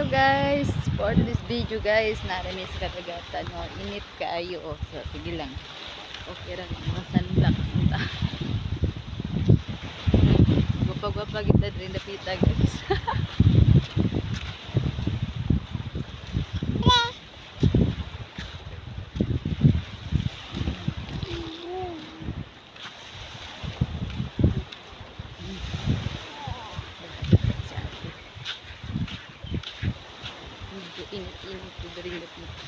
Hello guys, for this video guys, narinig sa katagatan, no? Init kaayo, oh. So sige lang, okay lang, mga sunblock punta. Gwapa-gwapa kita rin napita guys. Init-init ko rin napita.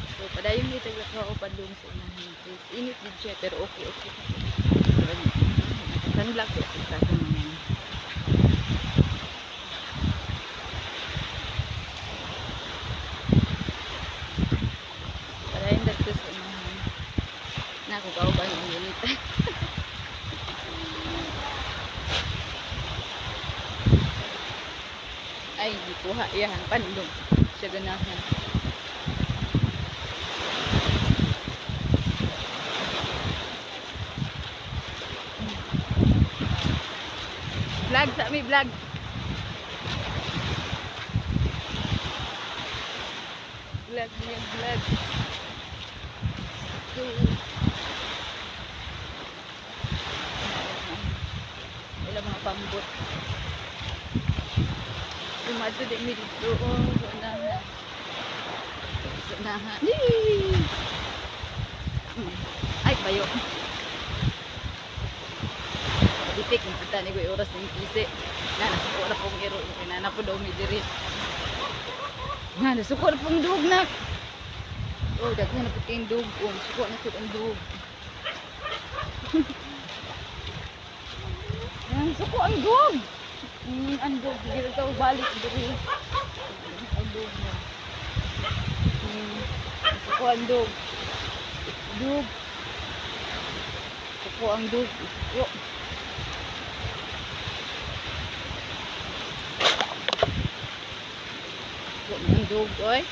So padayon dito ako pa doon sa unahan guys. Init din siya pero okay. Sunblock ko kita sa mga. Padayon dito sa unahan. Naku kauban ang init. Ay, dikuha yan. Pandong. Siya ganahan. Vlog sa mi vlog. Vlog niya vlog. So, ilang mga pambot. Sumadto din mi dito. Sunahan. Ay, bayo. Ditik ng kita ni ko oras ng kisi. Nasuko na pong iro. Kinana po daw mi diri. Nasuko na pong dug na. Oh, daghan na po kayong dug. Suko na po ang dug. Suko ang dug. Ang dug. Dito ito balik diri. Ang dug na. Suko ang dug. Dug. Suko ang dug. Suko. Ang dug, oy.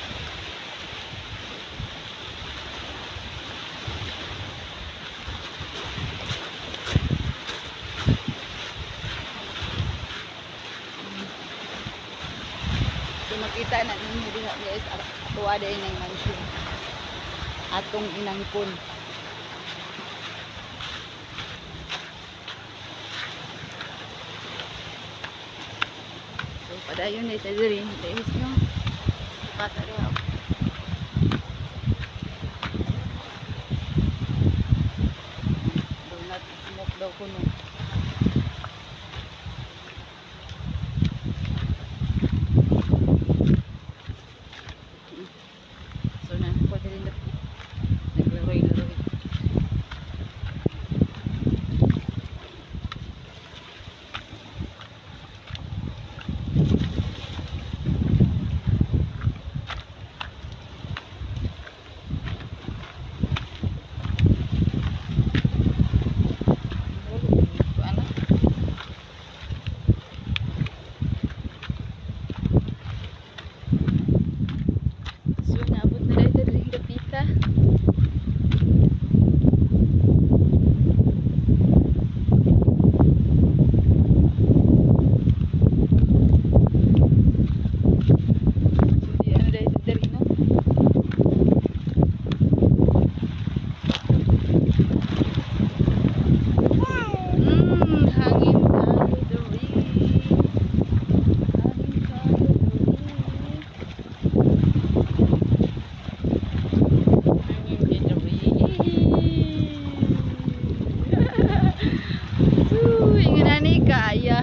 So makita na ninyo diha guys, ato ada inang mansion. Atong inangkon. So padayon na ito diri, guys, no. Kata dia. Donat smoke daw kuno. So na ko din naglaro-laro.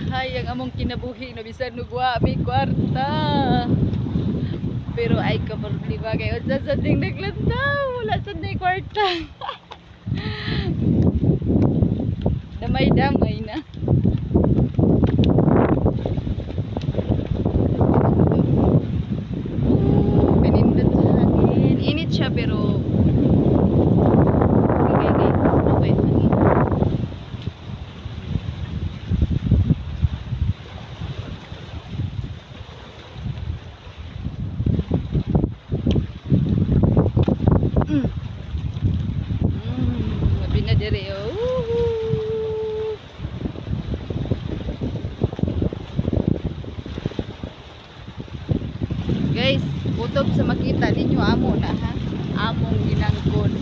Ay, ang among kinabuhi no bisan nugwa mi kwarta. Pero ay ka problema kay unsa sa ding naglantaw, wala sa ding kwarta. Damay-damay na. Pinindot sa hangin. Init siya pero okay, hangin. Mabi na dire, oh. Kutob sa makita ninyo amo na ha. Among ginangkon.